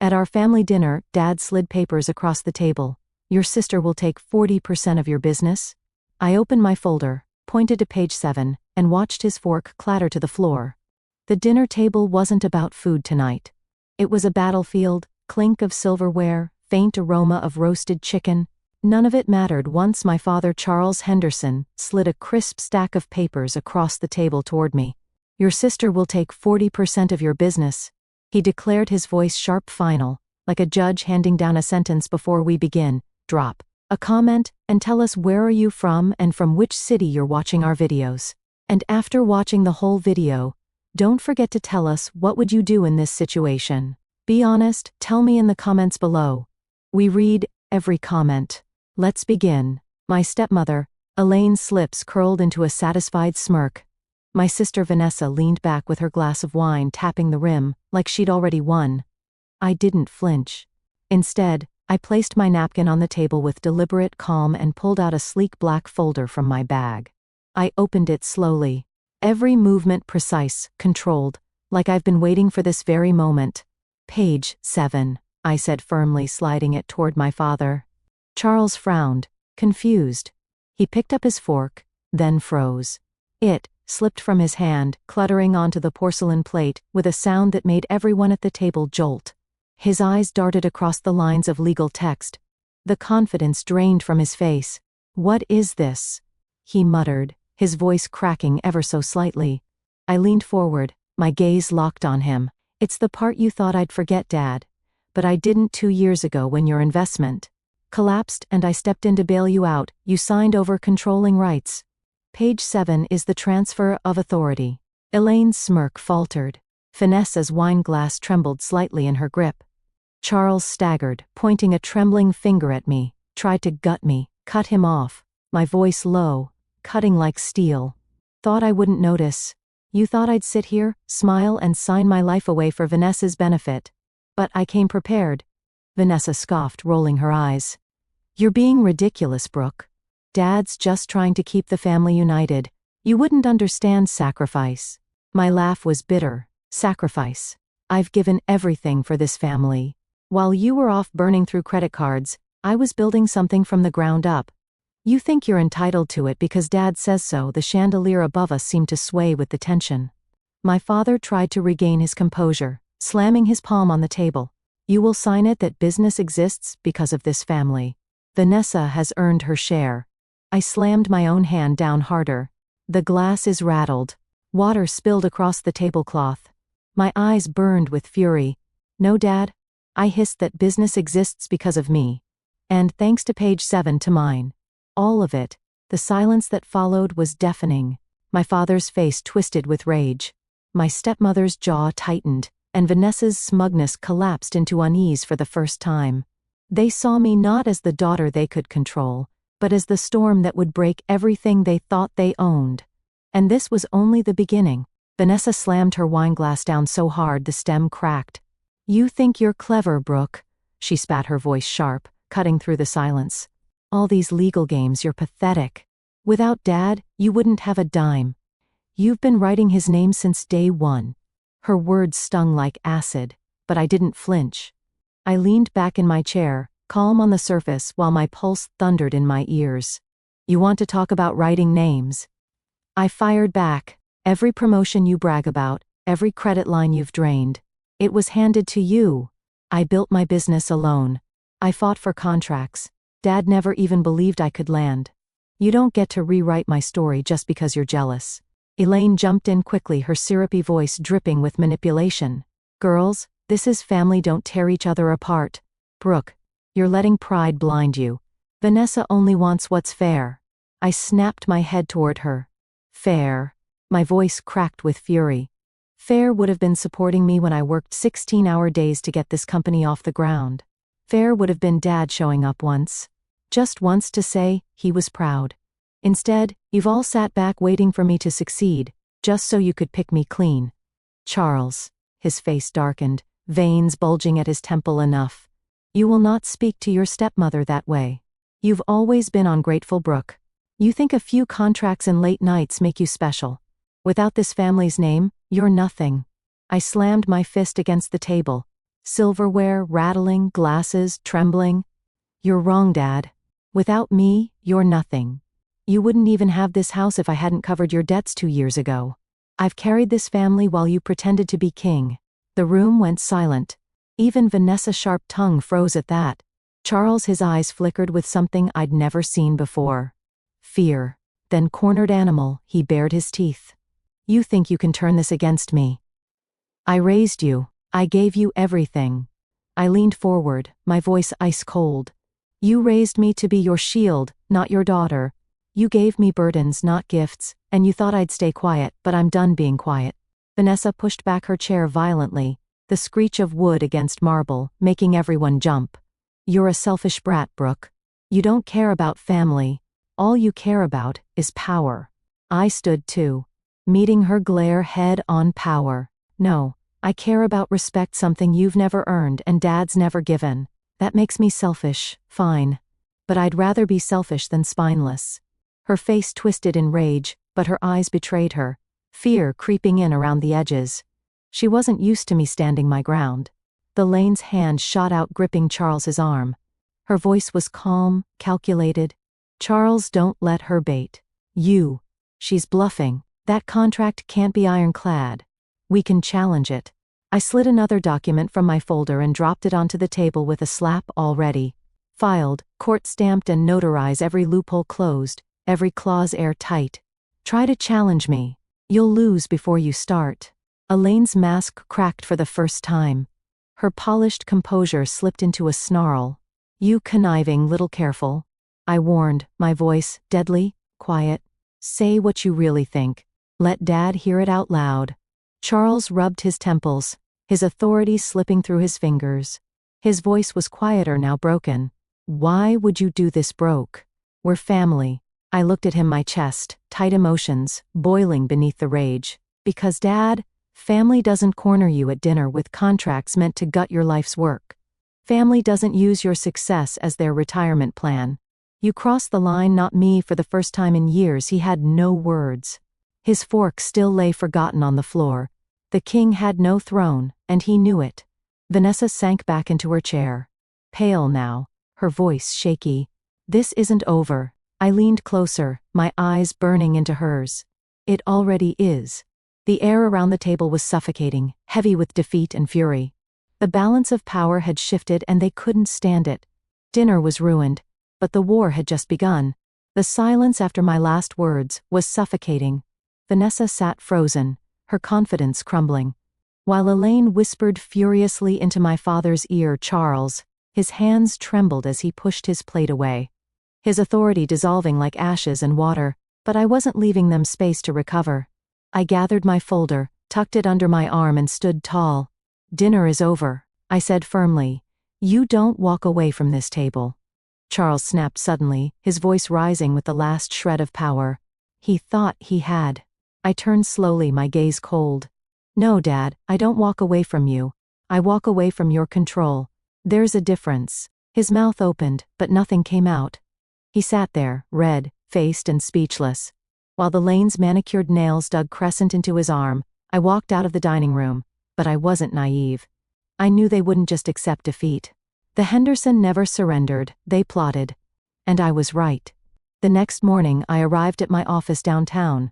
At our family dinner, Dad slid papers across the table. Your sister will take 40% of your business? I opened my folder, pointed to page 7, and watched his fork clatter to the floor. The dinner table wasn't about food tonight. It was a battlefield, clink of silverware, faint aroma of roasted chicken. None of it mattered once my father, Charles Henderson, slid a crisp stack of papers across the table toward me. Your sister will take 40% of your business, he declared, his voice sharp, final, like a judge handing down a sentence. Before we begin, drop a comment and tell us where are you from and from which city you're watching our videos. And after watching the whole video, don't forget to tell us what would you do in this situation. Be honest, tell me in the comments below. We read every comment. Let's begin. My stepmother, Elaine's lips curled into a satisfied smirk. My sister Vanessa leaned back with her glass of wine tapping the rim, like she'd already won. I didn't flinch. Instead, I placed my napkin on the table with deliberate calm and pulled out a sleek black folder from my bag. I opened it slowly. Every movement precise, controlled, like I've been waiting for this very moment. Page 7, I said firmly, sliding it toward my father. Charles frowned, confused. He picked up his fork, then froze. It slipped from his hand, cluttering onto the porcelain plate, with a sound that made everyone at the table jolt. His eyes darted across the lines of legal text. The confidence drained from his face. What is this? He muttered, his voice cracking ever so slightly. I leaned forward, my gaze locked on him. It's the part you thought I'd forget, Dad. But I didn't 2 years ago when your investment collapsed and I stepped in to bail you out. You signed over controlling rights. Page 7 is the transfer of authority. Elaine's smirk faltered. Vanessa's wine glass trembled slightly in her grip. Charles staggered, pointing a trembling finger at me, tried to gut me, cut him off, my voice low, cutting like steel. Thought I wouldn't notice. You thought I'd sit here, smile and sign my life away for Vanessa's benefit. But I came prepared. Vanessa scoffed, rolling her eyes. You're being ridiculous, Brooke. Dad's just trying to keep the family united. You wouldn't understand sacrifice. My laugh was bitter. Sacrifice. I've given everything for this family. While you were off burning through credit cards, I was building something from the ground up. You think you're entitled to it because Dad says so. The chandelier above us seemed to sway with the tension. My father tried to regain his composure, slamming his palm on the table. You will sign it that business exists because of this family. Vanessa has earned her share. I slammed my own hand down harder. The glass is rattled. Water spilled across the tablecloth. My eyes burned with fury. No, Dad. I hissed that business exists because of me. And thanks to page 7 to mine. All of it. The silence that followed was deafening. My father's face twisted with rage. My stepmother's jaw tightened, and Vanessa's smugness collapsed into unease for the first time. They saw me not as the daughter they could control, but as the storm that would break everything they thought they owned. And this was only the beginning. Vanessa slammed her wineglass down so hard the stem cracked. You think you're clever, Brooke, she spat, her voice sharp, cutting through the silence. All these legal games, you're pathetic. Without Dad, you wouldn't have a dime. You've been writing his name since day one. Her words stung like acid, but I didn't flinch. I leaned back in my chair, calm on the surface while my pulse thundered in my ears. You want to talk about writing names? I fired back. Every promotion you brag about, every credit line you've drained. It was handed to you. I built my business alone. I fought for contracts. Dad never even believed I could land. You don't get to rewrite my story just because you're jealous. Elaine jumped in quickly, her syrupy voice dripping with manipulation. Girls, this is family, don't tear each other apart. Brooke, you're letting pride blind you. Vanessa only wants what's fair. I snapped my head toward her. Fair. My voice cracked with fury. Fair would have been supporting me when I worked 16-hour days to get this company off the ground. Fair would have been Dad showing up once. Just once to say he was proud. Instead, you've all sat back waiting for me to succeed, just so you could pick me clean. Charles. His face darkened, veins bulging at his temple. Enough. You will not speak to your stepmother that way. You've always been ungrateful, Brooke. You think a few contracts and late nights make you special. Without this family's name, you're nothing. I slammed my fist against the table. Silverware rattling, glasses trembling. You're wrong, Dad. Without me, you're nothing. You wouldn't even have this house if I hadn't covered your debts 2 years ago. I've carried this family while you pretended to be king. The room went silent. Even Vanessa's sharp tongue froze at that. Charles, his eyes flickered with something I'd never seen before. Fear. Then, cornered animal, he bared his teeth. You think you can turn this against me? I raised you. I gave you everything. I leaned forward, my voice ice cold. You raised me to be your shield, not your daughter. You gave me burdens, not gifts, and you thought I'd stay quiet, but I'm done being quiet. Vanessa pushed back her chair violently, the screech of wood against marble, making everyone jump. You're a selfish brat, Brooke. You don't care about family. All you care about is power. I stood too, meeting her glare head on. Power. No, I care about respect, something you've never earned and Dad's never given. That makes me selfish, fine. But I'd rather be selfish than spineless. Her face twisted in rage, but her eyes betrayed her, fear creeping in around the edges. She wasn't used to me standing my ground. The Lane's hand shot out, gripping Charles's arm. Her voice was calm, calculated. Charles, don't let her bait you. She's bluffing. That contract can't be ironclad. We can challenge it. I slid another document from my folder and dropped it onto the table with a slap. Already filed, court-stamped and notarized, every loophole closed, every clause airtight. Try to challenge me. You'll lose before you start. Elaine's mask cracked for the first time. Her polished composure slipped into a snarl. You conniving little careful. I warned, my voice deadly, quiet. Say what you really think. Let Dad hear it out loud. Charles rubbed his temples, his authority slipping through his fingers. His voice was quieter now, broken. Why would you do this, Brooke? We're family. I looked at him, my chest, tight, emotions boiling beneath the rage. Because, Dad, family doesn't corner you at dinner with contracts meant to gut your life's work. Family doesn't use your success as their retirement plan. You crossed the line, not me. For the first time in years, he had no words. His fork still lay forgotten on the floor. The king had no throne, and he knew it. Vanessa sank back into her chair. Pale now, her voice shaky. This isn't over. I leaned closer, my eyes burning into hers. It already is. The air around the table was suffocating, heavy with defeat and fury. The balance of power had shifted and they couldn't stand it. Dinner was ruined, but the war had just begun. The silence after my last words was suffocating. Vanessa sat frozen, her confidence crumbling. While Elaine whispered furiously into my father's ear, Charles, his hands trembled as he pushed his plate away. His authority dissolving like ashes and water, but I wasn't leaving them space to recover. I gathered my folder, tucked it under my arm and stood tall. Dinner is over, I said firmly. You don't walk away from this table. Charles snapped suddenly, his voice rising with the last shred of power. He thought he had. I turned slowly, my gaze cold. No, Dad, I don't walk away from you. I walk away from your control. There's a difference. His mouth opened, but nothing came out. He sat there, red-faced and speechless. While the Lane's manicured nails dug crescent into his arm, I walked out of the dining room, but I wasn't naive. I knew they wouldn't just accept defeat. The Henderson never surrendered, they plotted. And I was right. The next morning I arrived at my office downtown.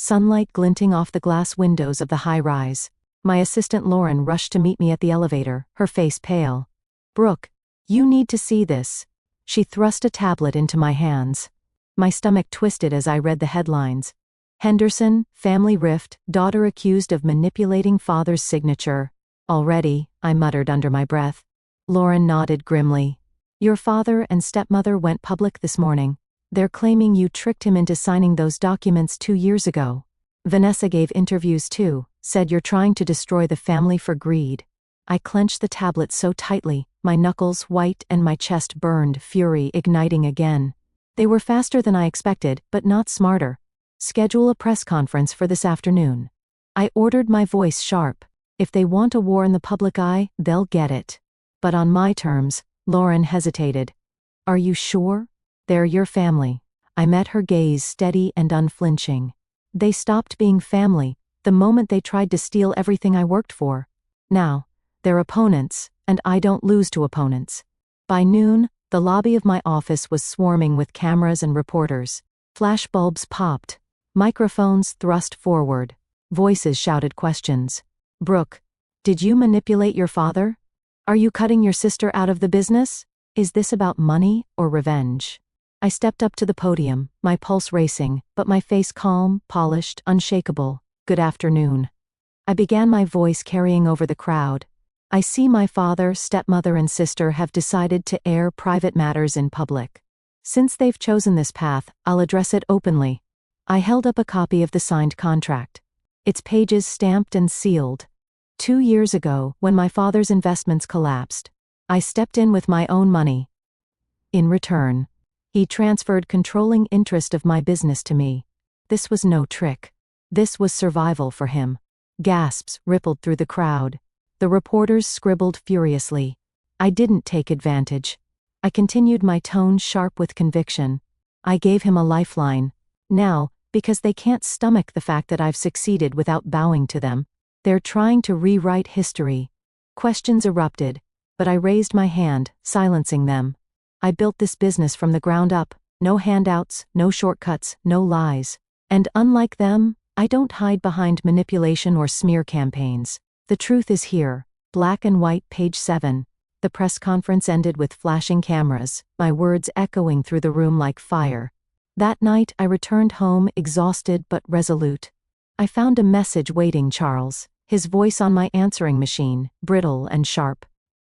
Sunlight glinting off the glass windows of the high-rise. My assistant Lauren rushed to meet me at the elevator, her face pale. Brooke, you need to see this. She thrust a tablet into my hands. My stomach twisted as I read the headlines. Henderson, family rift, daughter accused of manipulating father's signature. Already, I muttered under my breath. Lauren nodded grimly. Your father and stepmother went public this morning. They're claiming you tricked him into signing those documents 2 years ago. Vanessa gave interviews too, said you're trying to destroy the family for greed. I clenched the tablet so tightly, my knuckles white and my chest burned, fury igniting again. They were faster than I expected, but not smarter. Schedule a press conference for this afternoon. I ordered, my voice sharp. If they want a war in the public eye, they'll get it. But on my terms. Lauren hesitated. Are you sure? They're your family. I met her gaze steady and unflinching. They stopped being family the moment they tried to steal everything I worked for. Now, they're opponents, and I don't lose to opponents. By noon, the lobby of my office was swarming with cameras and reporters. Flashbulbs popped. Microphones thrust forward. Voices shouted questions. Brooke, did you manipulate your father? Are you cutting your sister out of the business? Is this about money or revenge? I stepped up to the podium, my pulse racing, but my face calm, polished, unshakable. Good afternoon. I began, my voice carrying over the crowd. I see my father, stepmother, and sister have decided to air private matters in public. Since they've chosen this path, I'll address it openly. I held up a copy of the signed contract. Its pages stamped and sealed. 2 years ago, when my father's investments collapsed, I stepped in with my own money. In return, he transferred controlling interest of my business to me. This was no trick. This was survival for him. Gasps rippled through the crowd. The reporters scribbled furiously. I didn't take advantage. I continued, my tone sharp with conviction. I gave him a lifeline. Now, because they can't stomach the fact that I've succeeded without bowing to them, they're trying to rewrite history. Questions erupted, but I raised my hand, silencing them. I built this business from the ground up. No handouts, no shortcuts, no lies. And unlike them, I don't hide behind manipulation or smear campaigns. The truth is here, black and white, page 7. The press conference ended with flashing cameras, my words echoing through the room like fire. That night I returned home, exhausted but resolute. I found a message waiting, Charles, his voice on my answering machine, brittle and sharp.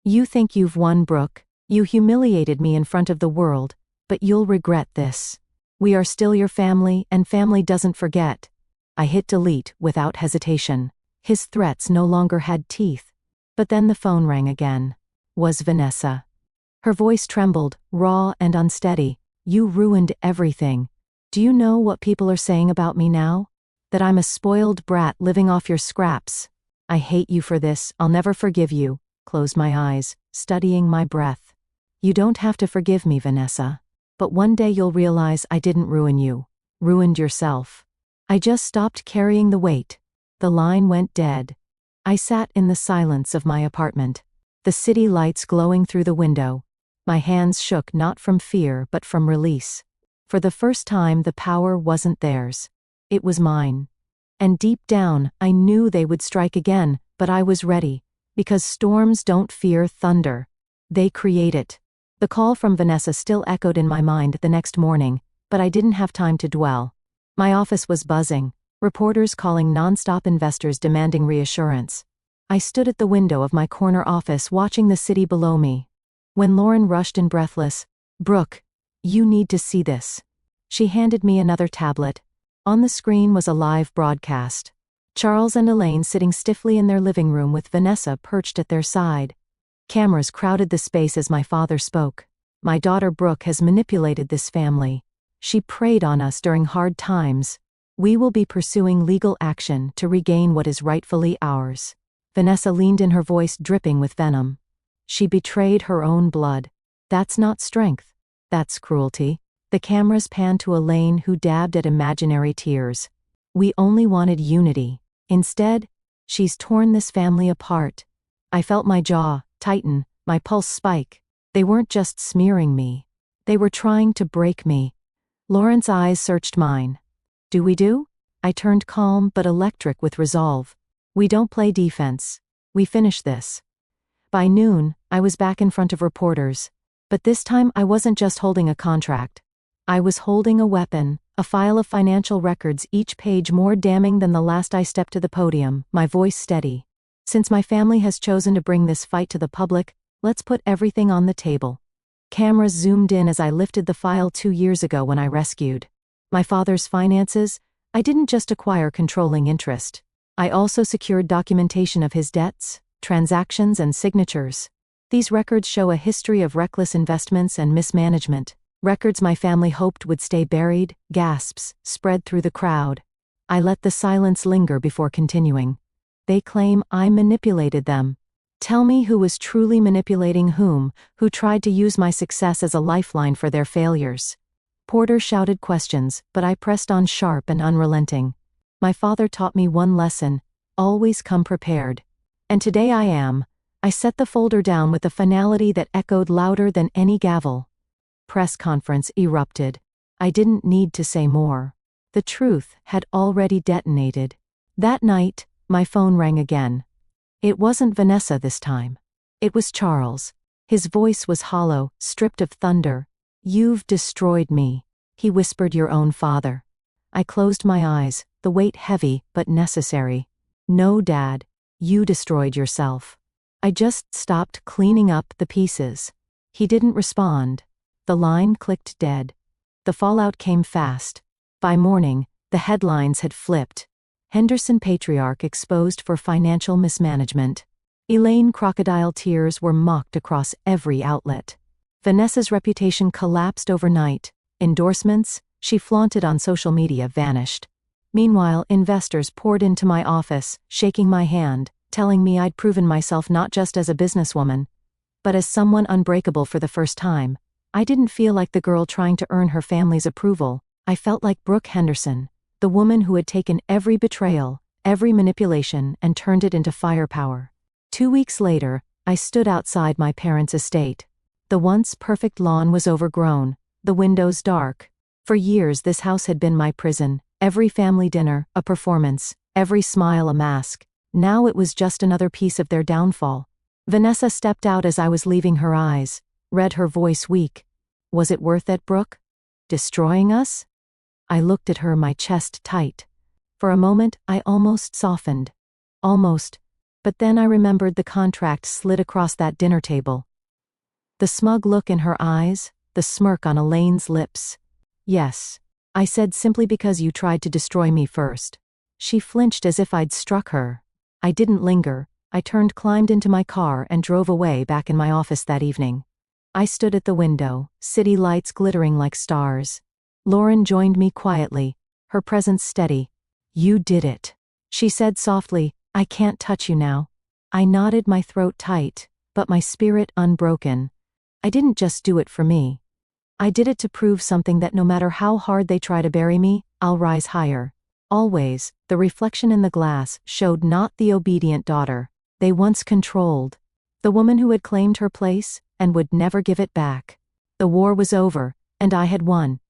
You think you've won, Brooke. You humiliated me in front of the world, but you'll regret this. We are still your family, and family doesn't forget. I hit delete without hesitation. His threats no longer had teeth. But then the phone rang again. Was Vanessa. Her voice trembled, raw and unsteady. You ruined everything. Do you know what people are saying about me now? That I'm a spoiled brat living off your scraps. I hate you for this, I'll never forgive you. Closed my eyes, studying my breath. You don't have to forgive me, Vanessa. But one day you'll realize I didn't ruin you. Ruined yourself. I just stopped carrying the weight. The line went dead. I sat in the silence of my apartment. The city lights glowing through the window. My hands shook, not from fear but from release. For the first time the power wasn't theirs. It was mine. And deep down, I knew they would strike again, but I was ready. Because storms don't fear thunder. They create it. The call from Vanessa still echoed in my mind the next morning, but I didn't have time to dwell. My office was buzzing. Reporters calling nonstop, investors demanding reassurance. I stood at the window of my corner office watching the city below me. When Lauren rushed in breathless, Brooke, you need to see this. She handed me another tablet. On the screen was a live broadcast. Charles and Elaine sitting stiffly in their living room with Vanessa perched at their side. Cameras crowded the space as my father spoke. My daughter Brooke has manipulated this family. She preyed on us during hard times. We will be pursuing legal action to regain what is rightfully ours. Vanessa leaned in, her voice dripping with venom. She betrayed her own blood. That's not strength. That's cruelty. The cameras panned to Elaine, who dabbed at imaginary tears. We only wanted unity. Instead, she's torn this family apart. I felt my jaw tighten, my pulse spike. They weren't just smearing me. They were trying to break me. Lauren's eyes searched mine. Do we do? I turned calm but electric with resolve. We don't play defense. We finish this. By noon, I was back in front of reporters. But this time I wasn't just holding a contract. I was holding a weapon, a file of financial records, each page more damning than the last. I stepped to the podium, my voice steady. Since my family has chosen to bring this fight to the public, let's put everything on the table. Cameras zoomed in as I lifted the file 2 years ago when I rescued my father's finances. I didn't just acquire controlling interest. I also secured documentation of his debts, transactions, and signatures. These records show a history of reckless investments and mismanagement. Records my family hoped would stay buried. Gasps spread through the crowd. I let the silence linger before continuing. They claim I manipulated them. Tell me who was truly manipulating whom, who tried to use my success as a lifeline for their failures. Porter shouted questions, but I pressed on, sharp and unrelenting. My father taught me one lesson: always come prepared. And today I am. I set the folder down with a finality that echoed louder than any gavel. Press conference erupted. I didn't need to say more. The truth had already detonated. That night, my phone rang again. It wasn't Vanessa this time. It was Charles. His voice was hollow, stripped of thunder. "You've destroyed me," he whispered, "your own father." I closed my eyes, the weight heavy but necessary. "No, Dad. You destroyed yourself." I just stopped cleaning up the pieces. He didn't respond. The line clicked dead. The fallout came fast. By morning, the headlines had flipped. Henderson patriarch exposed for financial mismanagement. Elaine crocodile tears were mocked across every outlet. Vanessa's reputation collapsed overnight. Endorsements, she flaunted on social media, vanished. Meanwhile, investors poured into my office, shaking my hand, telling me I'd proven myself not just as a businesswoman, but as someone unbreakable for the first time. I didn't feel like the girl trying to earn her family's approval. I felt like Brooke Henderson, the woman who had taken every betrayal, every manipulation, and turned it into firepower. 2 weeks later, I stood outside my parents' estate. The once perfect lawn was overgrown, the windows dark. For years this house had been my prison, every family dinner, a performance, every smile a mask. Now it was just another piece of their downfall. Vanessa stepped out as I was leaving, her eyes, read, her voice weak. "Was it worth it, Brooke? Destroying us?" I looked at her, my chest tight. For a moment, I almost softened. Almost. But then I remembered the contract slid across that dinner table. The smug look in her eyes, the smirk on Elaine's lips. "Yes," I said, "simply because you tried to destroy me first." She flinched as if I'd struck her. I didn't linger. I turned, climbed into my car, and drove away. Back in my office that evening, I stood at the window, city lights glittering like stars. Lauren joined me quietly, her presence steady. "You did it," she said softly. "I can't touch you now." I nodded, my throat tight, but my spirit unbroken. I didn't just do it for me. I did it to prove something, that no matter how hard they try to bury me, I'll rise higher. Always, the reflection in the glass showed not the obedient daughter they once controlled, the woman who had claimed her place and would never give it back. The war was over, and I had won.